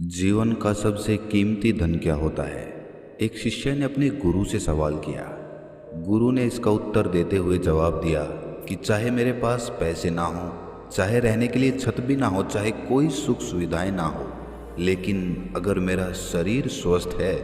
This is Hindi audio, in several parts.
जीवन का सबसे कीमती धन क्या होता है? एक शिष्य ने अपने गुरु से सवाल किया। गुरु ने इसका उत्तर देते हुए जवाब दिया कि चाहे मेरे पास पैसे ना हो, चाहे रहने के लिए छत भी ना हो, चाहे कोई सुख सुविधाएं ना हो, लेकिन अगर मेरा शरीर स्वस्थ है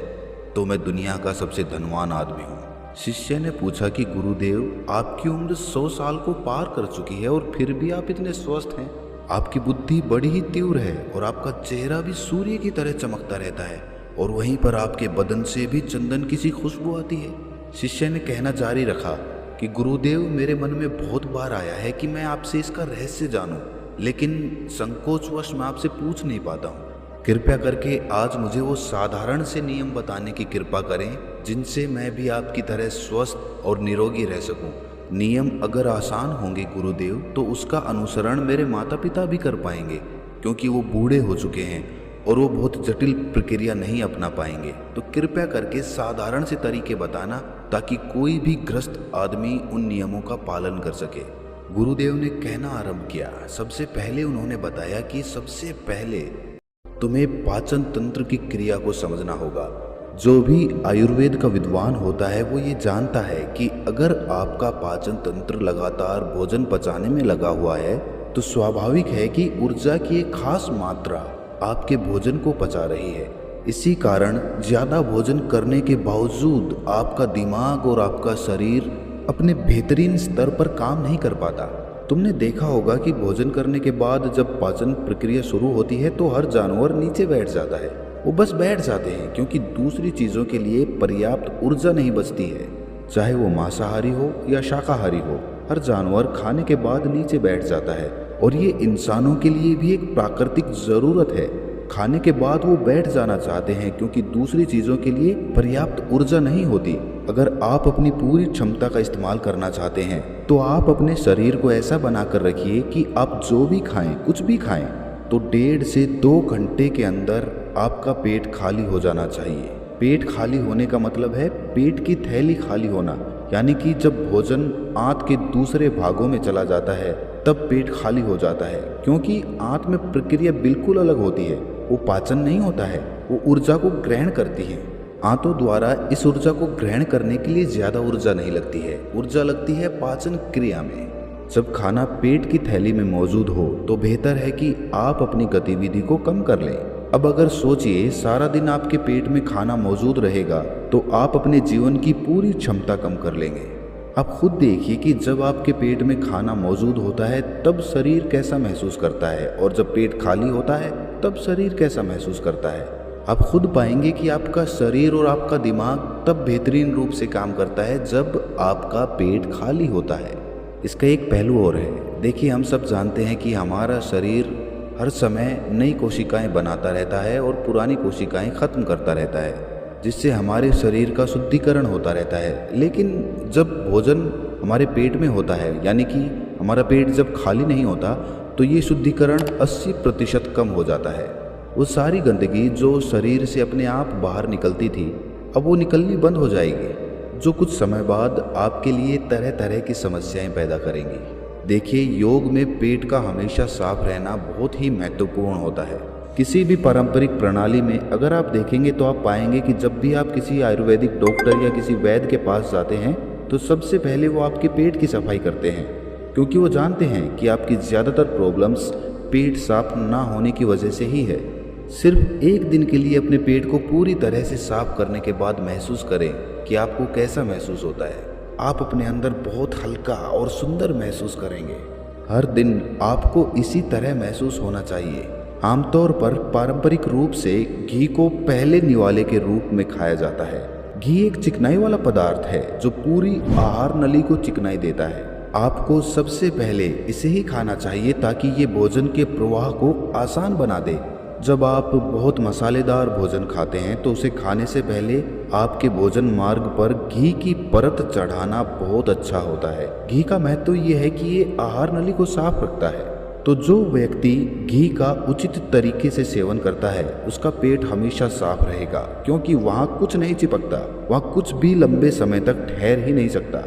तो मैं दुनिया का सबसे धनवान आदमी हूँ। शिष्य ने पूछा कि गुरुदेव, आपकी उम्र 100 साल को पार कर चुकी है और फिर भी आप इतने स्वस्थ हैं। आपकी बुद्धि बड़ी ही तीव्र है और आपका चेहरा भी सूर्य की तरह चमकता रहता है और वहीं पर आपके बदन से भी चंदन की सी खुशबू आती है। शिष्य ने कहना जारी रखा कि गुरुदेव, मेरे मन में बहुत बार आया है कि मैं आपसे इसका रहस्य जानूं, लेकिन संकोचवश मैं आपसे पूछ नहीं पाता हूँ। कृपया करके आज मुझे वो साधारण से नियम बताने की कृपा करें जिनसे मैं भी आपकी तरह स्वस्थ और निरोगी रह सकूं। नियम अगर आसान होंगे गुरुदेव, तो उसका अनुसरण मेरे माता पिता भी कर पाएंगे, क्योंकि वो बूढ़े हो चुके हैं और वो बहुत जटिल प्रक्रिया नहीं अपना पाएंगे। तो कृपया करके साधारण से तरीके बताना ताकि कोई भी ग्रस्त आदमी उन नियमों का पालन कर सके। गुरुदेव ने कहना आरंभ किया। सबसे पहले उन्होंने बताया कि सबसे पहले तुम्हें पाचन तंत्र की क्रिया को समझना होगा। जो भी आयुर्वेद का विद्वान होता है वो ये जानता है कि अगर आपका पाचन तंत्र लगातार भोजन पचाने में लगा हुआ है तो स्वाभाविक है कि ऊर्जा की एक खास मात्रा आपके भोजन को पचा रही है। इसी कारण ज़्यादा भोजन करने के बावजूद आपका दिमाग और आपका शरीर अपने बेहतरीन स्तर पर काम नहीं कर पाता। तुमने देखा होगा कि भोजन करने के बाद जब पाचन प्रक्रिया शुरू होती है तो हर जानवर नीचे बैठ जाता है। वो बस बैठ जाते हैं क्योंकि दूसरी चीज़ों के लिए पर्याप्त ऊर्जा नहीं बचती है। चाहे वो मांसाहारी हो या शाकाहारी हो, हर जानवर खाने के बाद नीचे बैठ जाता है और ये इंसानों के लिए भी एक प्राकृतिक ज़रूरत है। खाने के बाद वो बैठ जाना चाहते हैं क्योंकि दूसरी चीज़ों के लिए पर्याप्त ऊर्जा नहीं होती। अगर आप अपनी पूरी क्षमता का इस्तेमाल करना चाहते हैं तो आप अपने शरीर को ऐसा बनाकर रखिए कि आप जो भी खाएं, कुछ भी खाएं, तो 1.5 से 2 घंटे के अंदर आपका पेट खाली हो जाना चाहिए। पेट खाली होने का मतलब है पेट की थैली खाली होना, यानी कि जब भोजन आंत के दूसरे भागों में चला जाता है तब पेट खाली हो जाता है, क्योंकि आंत में प्रक्रिया बिल्कुल अलग होती है। वो पाचन नहीं होता है, वो ऊर्जा को ग्रहण करती है। आंतों द्वारा इस ऊर्जा को ग्रहण करने के लिए ज़्यादा ऊर्जा नहीं लगती है, ऊर्जा लगती है पाचन क्रिया में। जब खाना पेट की थैली में मौजूद हो तो बेहतर है कि आप अपनी गतिविधि को कम कर लें। अब अगर सोचिए, सारा दिन आपके पेट में खाना मौजूद रहेगा तो आप अपने जीवन की पूरी क्षमता कम कर लेंगे। आप खुद देखिए कि जब आपके पेट में खाना मौजूद होता है तब शरीर कैसा महसूस करता है और जब पेट खाली होता है तब शरीर कैसा महसूस करता है। आप खुद पाएंगे कि आपका शरीर और आपका दिमाग तब बेहतरीन रूप से काम करता है जब आपका पेट खाली होता है। इसका एक पहलू और है। देखिए, हम सब जानते हैं कि हमारा शरीर हर समय नई कोशिकाएं बनाता रहता है और पुरानी कोशिकाएं खत्म करता रहता है, जिससे हमारे शरीर का शुद्धिकरण होता रहता है। लेकिन जब भोजन हमारे पेट में होता है, यानी कि हमारा पेट जब खाली नहीं होता, तो ये शुद्धिकरण 80% कम हो जाता है। वो सारी गंदगी जो शरीर से अपने आप बाहर निकलती थी, अब वो निकलनी बंद हो जाएगी, जो कुछ समय बाद आपके लिए तरह तरह की समस्याएं पैदा करेंगी। देखिए, योग में पेट का हमेशा साफ रहना बहुत ही महत्वपूर्ण होता है। किसी भी पारंपरिक प्रणाली में अगर आप देखेंगे तो आप पाएंगे कि जब भी आप किसी आयुर्वेदिक डॉक्टर या किसी वैद्य के पास जाते हैं तो सबसे पहले वो आपके पेट की सफाई करते हैं, क्योंकि वो जानते हैं कि आपकी ज़्यादातर प्रॉब्लम्स पेट साफ ना होने की वजह से ही है। सिर्फ एक दिन के लिए अपने पेट को पूरी तरह से साफ करने के बाद महसूस करें कि आपको कैसा महसूस होता है। आप अपने अंदर बहुत हल्का और सुंदर महसूस करेंगे। हर दिन आपको इसी तरह महसूस होना चाहिए। आमतौर पर पारंपरिक रूप से घी को पहले निवाले के रूप में खाया जाता है। घी एक चिकनाई वाला पदार्थ है जो पूरी आहार नली को चिकनाई देता है। आपको सबसे पहले इसे ही खाना चाहिए ताकि ये भोजन के प्रवाह को आसान बना दे। जब आप बहुत मसालेदार भोजन खाते हैं तो उसे खाने से पहले आपके भोजन मार्ग पर घी की परत चढ़ाना बहुत अच्छा होता है। घी का महत्व ये है कि ये आहार नली को साफ रखता है। तो जो व्यक्ति घी का उचित तरीके से सेवन करता है उसका पेट हमेशा साफ रहेगा, क्योंकि वहाँ कुछ नहीं चिपकता, वहाँ कुछ भी लंबे समय तक ठहर ही नहीं सकता।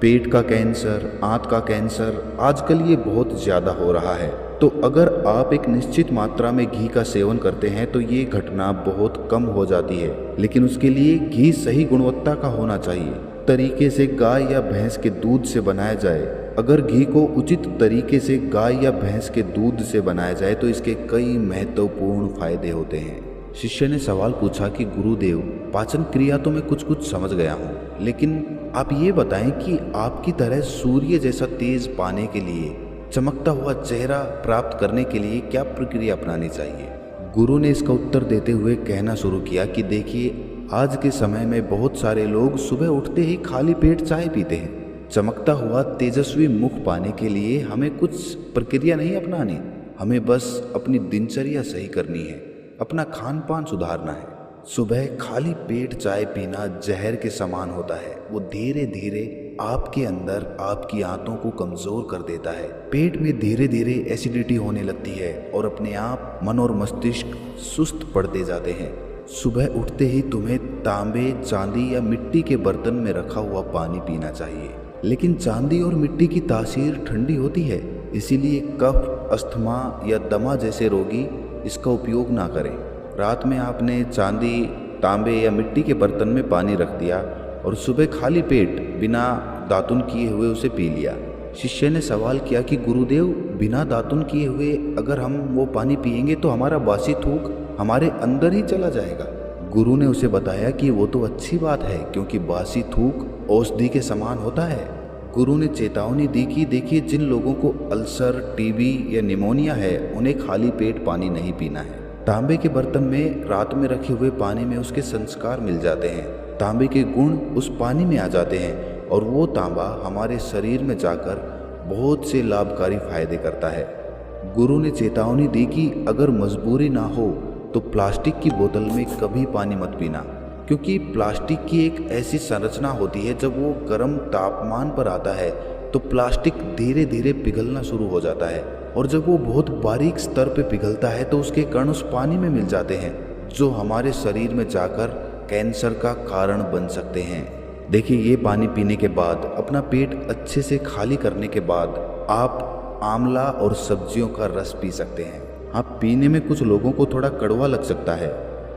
पेट का कैंसर, आंत का कैंसर आजकल ये बहुत ज़्यादा हो रहा है तो अगर आप एक निश्चित मात्रा में घी का सेवन करते हैं तो ये घटना बहुत कम हो जाती है, लेकिन उसके लिए घी सही गुणवत्ता का होना चाहिए। तरीके से गाय या भैंस के दूध से बनाया जाए। अगर घी को उचित तरीके से गाय या भैंस के दूध से बनाया जाए तो इसके कई महत्वपूर्ण फायदे होते हैं। शिष्य ने सवाल पूछा कि गुरुदेव, पाचन क्रिया तो मैं कुछ कुछ समझ गया हूँ, लेकिन आप ये बताएं कि आपकी तरह सूर्य जैसा तेज पाने के लिए, चमकता हुआ चेहरा प्राप्त करने के लिए क्या प्रक्रिया अपनानी चाहिए। गुरु ने इसका उत्तर देते हुए कहना शुरू किया कि देखिए, आज के समय में बहुत सारे लोग सुबह उठते ही खाली पेट चाय पीते हैं। चमकता हुआ तेजस्वी मुख पाने के लिए हमें कुछ प्रक्रिया नहीं अपनानी, हमें बस अपनी दिनचर्या सही करनी है, अपना खान पान सुधारना है। सुबह खाली पेट चाय पीना जहर के समान होता है। वो धीरे धीरे आपके अंदर आपकी आंतों को कमजोर कर देता है। पेट में धीरे धीरे एसिडिटी होने लगती है और अपने आप मन और मस्तिष्क सुस्त पड़ते जाते हैं। सुबह उठते ही तुम्हें तांबे, चांदी या मिट्टी के बर्तन में रखा हुआ पानी पीना चाहिए, लेकिन चांदी और मिट्टी की तासीर ठंडी होती है, इसीलिए कफ, अस्थमा या दमा जैसे रोगी इसका उपयोग ना करें। रात में आपने चांदी, तांबे या मिट्टी के बर्तन में पानी रख दिया और सुबह खाली पेट बिना दातुन किए हुए उसे पी लिया। शिष्य ने सवाल किया कि गुरुदेव, बिना दातुन किए हुए अगर हम वो पानी पिएंगे तो हमारा बासी थूक हमारे अंदर ही चला जाएगा। गुरु ने उसे बताया कि वो तो अच्छी बात है, क्योंकि बासी थूक औषधि के समान होता है। गुरु ने चेतावनी दी कि देखिए, जिन लोगों को अल्सर, टीबी या निमोनिया है, उन्हें खाली पेट पानी नहीं पीना है। तांबे के बर्तन में रात में रखे हुए पानी में उसके संस्कार मिल जाते हैं, तांबे के गुण उस पानी में आ जाते हैं और वो तांबा हमारे शरीर में जाकर बहुत से लाभकारी फायदे करता है। गुरु ने चेतावनी दी कि अगर मजबूरी ना हो तो प्लास्टिक की बोतल में कभी पानी मत पीना, क्योंकि प्लास्टिक की एक ऐसी संरचना होती है, जब वो गर्म तापमान पर आता है तो प्लास्टिक धीरे धीरे पिघलना शुरू हो जाता है, और जब वो बहुत बारीक स्तर पे पिघलता है तो उसके कण उस पानी में मिल जाते हैं, जो हमारे शरीर में जाकर कैंसर का कारण बन सकते हैं। देखिए, ये पानी पीने के बाद, अपना पेट अच्छे से खाली करने के बाद आप आंवला और सब्जियों का रस पी सकते हैं। हाँ, पीने में कुछ लोगों को थोड़ा कड़वा लग सकता है,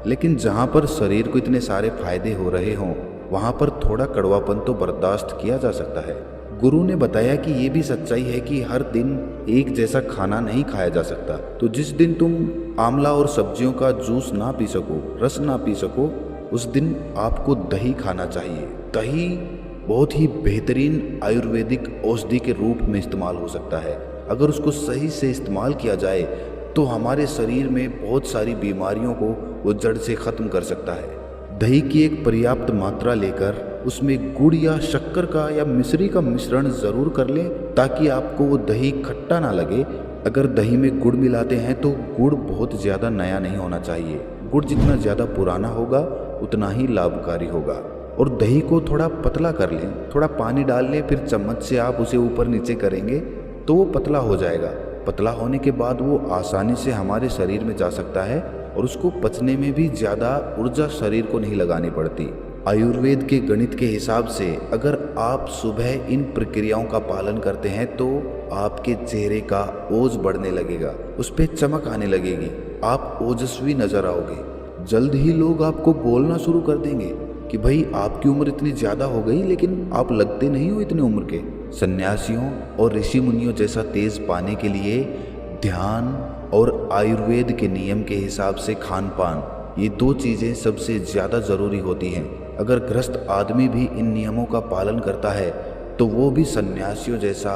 लेकिन जहाँ पर शरीर को इतने सारे फायदे हो रहे हों वहाँ पर थोड़ा कड़वापन तो बर्दाश्त किया जा सकता है। गुरु ने बताया कि ये भी सच्चाई है कि हर दिन एक जैसा खाना नहीं खाया जा सकता, तो जिस दिन तुम आंवला और सब्जियों का जूस ना पी सको, रस ना पी सको, उस दिन आपको दही खाना चाहिए। दही बहुत ही बेहतरीन आयुर्वेदिक औषधि के रूप में इस्तेमाल हो सकता है। अगर उसको सही से इस्तेमाल किया जाए तो हमारे शरीर में बहुत सारी बीमारियों को वो जड़ से ख़त्म कर सकता है। दही की एक पर्याप्त मात्रा लेकर उसमें गुड़ या शक्कर का या मिश्री का मिश्रण ज़रूर कर लें, ताकि आपको वो दही खट्टा ना लगे। अगर दही में गुड़ मिलाते हैं तो गुड़ बहुत ज़्यादा नया नहीं होना चाहिए। गुड़ जितना ज़्यादा पुराना होगा उतना ही लाभकारी होगा। और दही को थोड़ा पतला कर लें, थोड़ा पानी डाल लें, फिर चम्मच से आप उसे ऊपर नीचे करेंगे तो वो पतला हो जाएगा। पतला होने के बाद वो आसानी से हमारे शरीर में जा सकता है और उसको पचने में भी ज़्यादा ऊर्जा शरीर को नहीं लगानी पड़ती। आयुर्वेद के गणित के हिसाब से अगर आप सुबह इन प्रक्रियाओं का पालन करते हैं तो आपके चेहरे का ओज बढ़ने लगेगा, उस पर चमक आने लगेगी, आप ओजस्वी नजर आओगे। जल्द ही लोग आपको बोलना शुरू कर देंगे कि भाई आपकी उम्र इतनी ज़्यादा हो गई लेकिन आप लगते नहीं हो इतने उम्र के। सन्यासियों और ऋषि मुनियों जैसा तेज पाने के लिए ध्यान और आयुर्वेद के नियम के हिसाब से खान पान, ये दो चीज़ें सबसे ज़्यादा ज़रूरी होती हैं। अगर ग्रस्त आदमी भी इन नियमों का पालन करता है तो वो भी सन्यासियों जैसा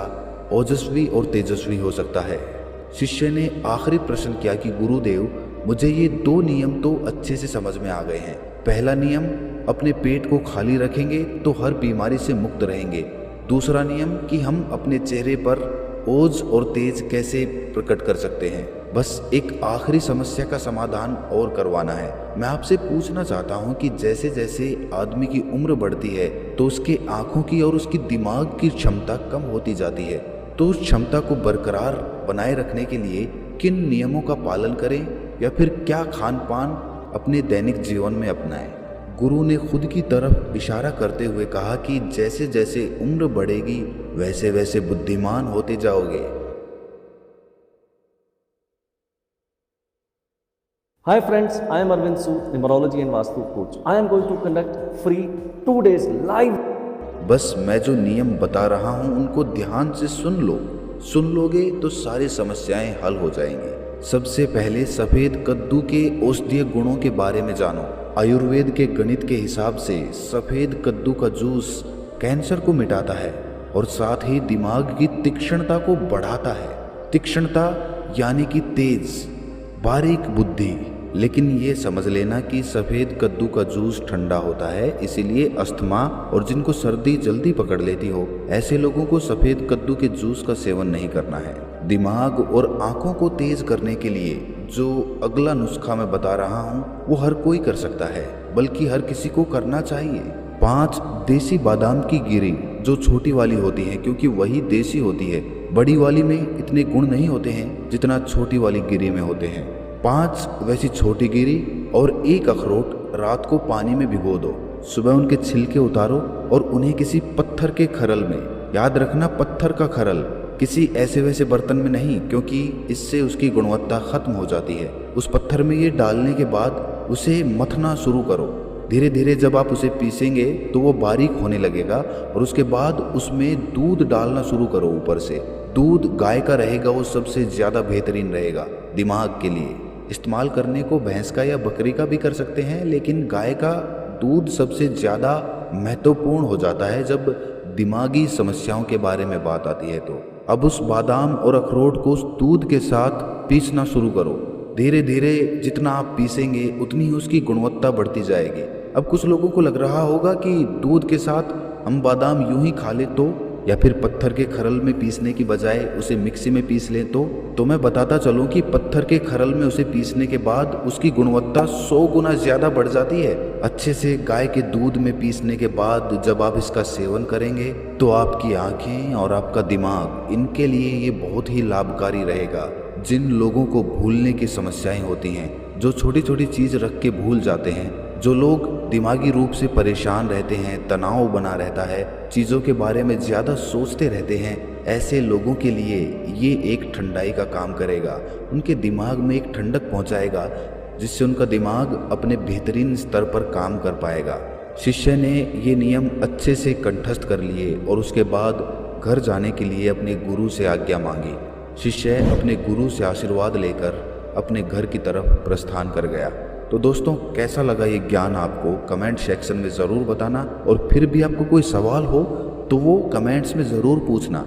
ओजस्वी और तेजस्वी हो सकता है। शिष्य ने आखिरी प्रश्न किया कि गुरुदेव, मुझे ये दो नियम तो अच्छे से समझ में आ गए हैं। पहला नियम, अपने पेट को खाली रखेंगे तो हर बीमारी से मुक्त रहेंगे। दूसरा नियम कि हम अपने चेहरे पर ओज और तेज कैसे प्रकट कर सकते हैं। बस एक आखिरी समस्या का समाधान और करवाना है। मैं आपसे पूछना चाहता हूं कि जैसे जैसे आदमी की उम्र बढ़ती है तो उसके आंखों की और उसकी दिमाग की क्षमता कम होती जाती है, तो उस क्षमता को बरकरार बनाए रखने के लिए किन नियमों का पालन करें या फिर क्या खान पान अपने दैनिक जीवन में अपनाएं। गुरु ने खुद की तरफ इशारा करते हुए कहा कि जैसे जैसे उम्र बढ़ेगी वैसे वैसे बुद्धिमान होते जाओगे। Hi friends, I am Arvind Sood, numerology and Vastu coach. I am going to conduct free 2 days live. बस मैं जो नियम बता रहा हूँ उनको ध्यान से सुन लो। सुन लोगे तो सारी समस्याएं हल हो जाएंगी। सबसे पहले सफेद कद्दू के औषधीय गुणों के बारे में जानो। आयुर्वेद के गणित के हिसाब से सफेद कद्दू का जूस कैंसर को मिटाता है और साथ ही दिमाग की तीक्ष्णता को बढ़ाता है। तीक्ष्णता यानी कि तेज, बारीक बुद्धि। लेकिन ये समझ लेना कि सफ़ेद कद्दू का जूस ठंडा होता है, इसीलिए अस्थमा और जिनको सर्दी जल्दी पकड़ लेती हो ऐसे लोगों को सफ़ेद कद्दू के जूस का सेवन नहीं करना है। दिमाग और आंखों को तेज करने के लिए जो अगला नुस्खा मैं बता रहा हूँ वो हर कोई कर सकता है, बल्कि हर किसी को करना चाहिए। 5 देसी बादाम की गिरी, जो छोटी वाली होती है क्योंकि वही देसी होती है। बड़ी वाली में इतने गुण नहीं होते हैं जितना छोटी वाली गिरी में होते हैं। 5 वैसी छोटी गिरी और 1 अखरोट रात को पानी में भिगो दो। सुबह उनके छिलके उतारो और उन्हें किसी पत्थर के खरल में, याद रखना पत्थर का खरल, किसी ऐसे वैसे बर्तन में नहीं, क्योंकि इससे उसकी गुणवत्ता खत्म हो जाती है। उस पत्थर में ये डालने के बाद उसे मथना शुरू करो। धीरे धीरे जब आप उसे पीसेंगे तो वो बारीक होने लगेगा और उसके बाद उसमें दूध डालना शुरू करो। ऊपर से दूध गाय का रहेगा, वो सबसे ज़्यादा बेहतरीन रहेगा दिमाग के लिए। इस्तेमाल करने को भैंस का या बकरी का भी कर सकते हैं, लेकिन गाय का दूध सबसे ज़्यादा महत्वपूर्ण हो जाता है जब दिमागी समस्याओं के बारे में बात आती है। तो अब उस बादाम और अखरोट को उस दूध के साथ पीसना शुरू करो। धीरे धीरे जितना आप पीसेंगे उतनी ही उसकी गुणवत्ता बढ़ती जाएगी। अब कुछ लोगों को लग रहा होगा कि दूध के साथ हम बादाम यूं ही खा ले तो, या फिर पत्थर के खरल में पीसने की बजाय उसे मिक्सी में पीस लें तो मैं बताता चलूं कि पत्थर के खरल में उसे पीसने के बाद उसकी गुणवत्ता 100 गुना ज़्यादा बढ़ जाती है। अच्छे से गाय के दूध में पीसने के बाद जब आप इसका सेवन करेंगे तो आपकी आंखें और आपका दिमाग, इनके लिए ये बहुत ही लाभकारी रहेगा। जिन लोगों को भूलने की समस्याएं होती हैं, जो छोटी छोटी चीज़ रख के भूल जाते हैं, जो लोग दिमागी रूप से परेशान रहते हैं, तनाव बना रहता है, चीज़ों के बारे में ज़्यादा सोचते रहते हैं, ऐसे लोगों के लिए ये एक ठंडाई का काम करेगा। उनके दिमाग में एक ठंडक पहुंचाएगा जिससे उनका दिमाग अपने बेहतरीन स्तर पर काम कर पाएगा। शिष्य ने ये नियम अच्छे से कंठस्थ कर लिए और उसके बाद घर जाने के लिए अपने गुरु से आज्ञा मांगी। शिष्य अपने गुरु से आशीर्वाद लेकर अपने घर की तरफ प्रस्थान कर गया। तो दोस्तों, कैसा लगा ये ज्ञान आपको कमेंट सेक्शन में ज़रूर बताना, और फिर भी आपको कोई सवाल हो तो वो कमेंट्स में ज़रूर पूछना।